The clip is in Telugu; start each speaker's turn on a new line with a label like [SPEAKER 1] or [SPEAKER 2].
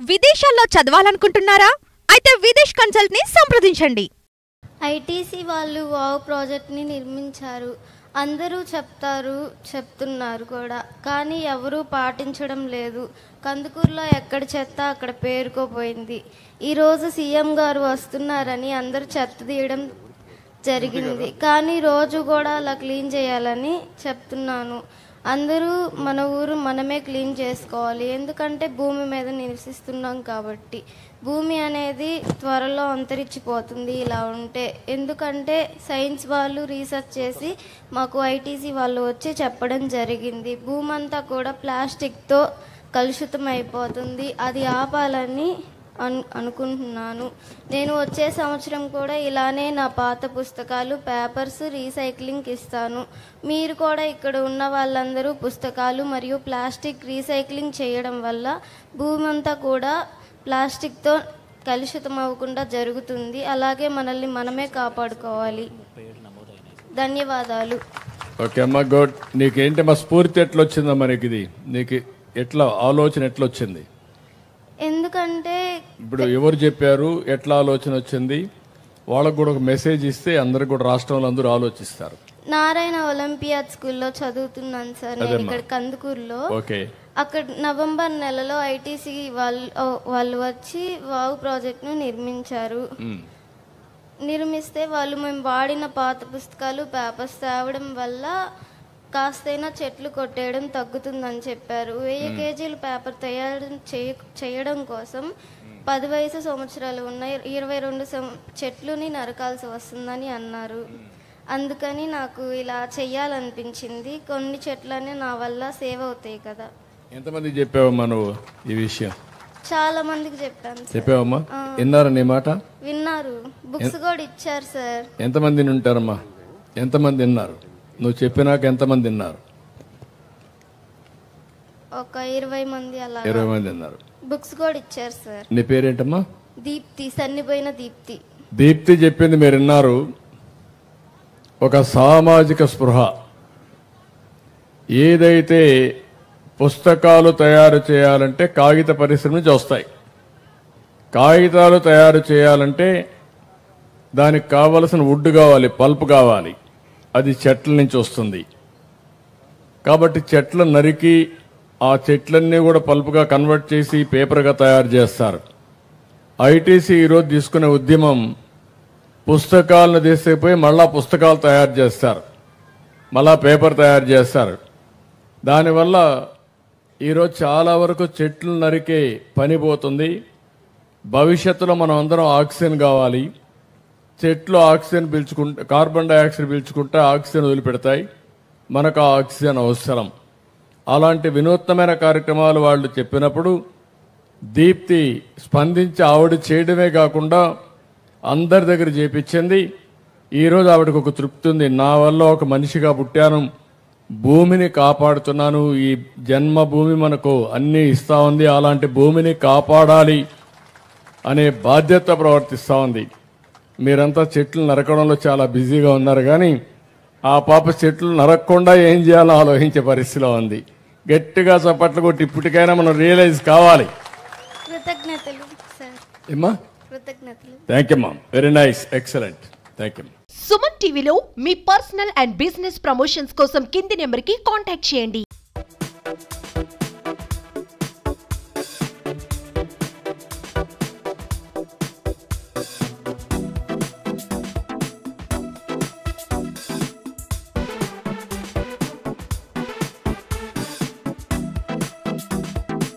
[SPEAKER 1] విదేశాల్లో చదవాలనుకుంటున్నారా? అయితే విదేశ్ కన్సల్ట్ ని సంప్రదించండి.
[SPEAKER 2] ఐటీసీ వాళ్ళు వావ్ ప్రాజెక్ట్ని నిర్మించారు. అందరూ చెప్తున్నారు కూడా, కానీ ఎవరూ పాటించడం లేదు. కందుకూరులో ఎక్కడ చెత్త అక్కడ పేరుకోపోయింది. ఈరోజు సీఎం గారు వస్తున్నారని అందరూ చెత్త తీయడం జరిగింది, కానీ రోజు కూడా అలా క్లీన్ చేయాలని చెప్తున్నాను. అందరూ మన ఊరు మనమే క్లీన్ చేసుకోవాలి, ఎందుకంటే భూమి మీద నివసిస్తున్నాం కాబట్టి. భూమి అనేది త్వరలో అంతరించిపోతుంది ఇలా ఉంటే. ఎందుకంటే సైన్స్ వాళ్ళు రీసెర్చ్ చేసి మాకు ఐటీసీ వాళ్ళు వచ్చి చెప్పడం జరిగింది, భూమి అంతా కూడా ప్లాస్టిక్తో కలుషితం అయిపోతుంది. అది ఆపాలని అనుకుంటున్నాను. నేను వచ్చే సంవత్సరం కూడా ఇలానే నా పాత పుస్తకాలు, పేపర్స్ రీసైక్లింగ్ ఇస్తాను. మీరు కూడా ఇక్కడ ఉన్న వాళ్ళందరూ పుస్తకాలు మరియు ప్లాస్టిక్ రీసైక్లింగ్ చేయడం వల్ల భూమి అంతా కూడా ప్లాస్టిక్తో కలుషితం అవ్వకుండా జరుగుతుంది. అలాగే మనల్ని మనమే కాపాడుకోవాలి. ధన్యవాదాలు.
[SPEAKER 3] ఓకే అమ్మా, గుడ్. నీకేంటమ్మా స్ఫూర్తి ఎట్లా వచ్చిందా? మనకి ఇది నీకు ఎట్లా ఆలోచన ఎట్లా వచ్చింది?
[SPEAKER 2] ఎందుకంటే
[SPEAKER 3] ఇప్పుడు ఎవరు చెప్పారు, ఎట్లా ఆలోచన వచ్చింది? వాళ్ళకు కూడా ఒక మెసేజ్ ఇస్తే అందరు కూడా రాష్ట్రంలో అందరూ ఆలోచిస్తారు.
[SPEAKER 2] నారాయణ ఒలింపియాడ్ స్కూల్లో చదువుతున్నాను సార్ నేను ఇక్కడ కందుకూరులో.
[SPEAKER 3] ఓకే.
[SPEAKER 2] అక్కడ నవంబర్ నెలలో ఐటీసీ వాళ్ళు వచ్చి వావ్ ప్రాజెక్ట్ ను నిర్మించారు. నిర్మిస్తే వాళ్ళు మేము వాడిన పాత పుస్తకాలు, పేపర్స్ తేవడం వల్ల కాస్తైనా చెట్లు కొట్టేయడం తగ్గుతుందని చెప్పారు. 1000 కేజీలు పేపర్ తయారు చేయడం కోసం 10 సంవత్సరాలు ఉన్న 22 చెట్లుని నరకాల్సి వస్తుందని అన్నారు. అందుకని నాకు ఇలా చెయ్యాలనిపించింది. కొన్ని చెట్లనే నా వల్ల సేవ్ అవుతాయి కదా.
[SPEAKER 3] ఎంతమందికి చెప్పావమ్మా నువ్వు ఈ విషయం?
[SPEAKER 2] చాలా మందికి చెప్పాను.
[SPEAKER 3] చెప్పావమ్మా? విన్నారా నీ మాట?
[SPEAKER 2] విన్నారు, బుక్స్ కూడా ఇచ్చారు సార్.
[SPEAKER 3] ఎంతమంది ఉంటారమ్మా? ఎంతమంది విన్నారు? నువ్వు చెప్పినాక ఎంతమంది విన్నారు?
[SPEAKER 2] ఒక 20 మంది అలా.
[SPEAKER 3] 20 మంది విన్నారు.
[SPEAKER 2] బుక్స్ కూడా ఇచ్చారు సార్.
[SPEAKER 3] నీ పేరేంటమ్మా?
[SPEAKER 2] దీప్తి, సన్నిపోయిన దీప్తి.
[SPEAKER 3] దీప్తి చెప్పింది మీరు విన్నారు. ఒక సామాజిక స్పృహ. ఏదైతే పుస్తకాలు తయారు చేయాలంటే కాగిత పరిశ్రమ నుంచి వస్తాయి. కాగితాలు తయారు చేయాలంటే దానికి కావలసిన వుడ్ కావాలి, పల్ప్ కావాలి. అది చెట్ల నుంచి వస్తుంది. కాబట్టి చెట్లు నరికి ఆ చెట్లన్నీ కూడా పల్పుగా కన్వర్ట్ చేసి పేపర్గా తయారు చేస్తారు. ఐటీసీ ఈరోజు తీసుకునే ఉద్యమం పుస్తకాలను తీసుకుపోయి మళ్ళా పుస్తకాలు తయారు చేస్తారు, మళ్ళా పేపర్ తయారు చేస్తారు. దానివల్ల ఈరోజు చాలా వరకు చెట్లు నరికే పని పోతుంది. భవిష్యత్తులో మనం అందరం ఆక్సిజన్ కావాలి. చెట్లు ఆక్సిజన్ పీల్చుకుంటే, కార్బన్ డైఆక్సైడ్ పీల్చుకుంటే ఆక్సిజన్ వదిలిపెడతాయి. మనకు ఆ ఆక్సిజన్ అవసరం. అలాంటి వినూత్నమైన కార్యక్రమాలు వాళ్ళు చెప్పినప్పుడు దీప్తి స్పందించి ఆవిడ చేయడమే కాకుండా అందరి దగ్గర చేపించింది. ఈరోజు ఆవిడకు ఒక తృప్తి ఉంది, నా వల్ల ఒక మనిషిగా పుట్టాను, భూమిని కాపాడుతున్నాను, ఈ జన్మభూమి మనకు అన్నీ ఇస్తా ఉంది, అలాంటి భూమిని కాపాడాలి అనే బాధ్యత ప్రవర్తిస్తూ ఉంది. మీరంతా చెట్లు నరకడంలో చాలా బిజీగా ఉన్నారు, కానీ ఆ పాప చెట్లు నరకకుండా ఏం చేయాలో ఆలోచించే పరిస్థితిలో ఉంది. గట్టిగా చప్పట్లు కొట్టి ఇప్పటికైనా మనం రియలైజ్ కావాలి.
[SPEAKER 2] కృతజ్ఞతలు సార్.
[SPEAKER 3] ఏమ్మా?
[SPEAKER 2] కృతజ్ఞతలు.
[SPEAKER 3] థ్యాంక్ యూ అమ్మా, very nice, excellent, thank you.
[SPEAKER 1] Suman టీవీలో మీ పర్సనల్ అండ్ బిజినెస్ ప్రమోషన్స్ కోసం కింది నెంబర్కి కాంటాక్ట్ చేయండి.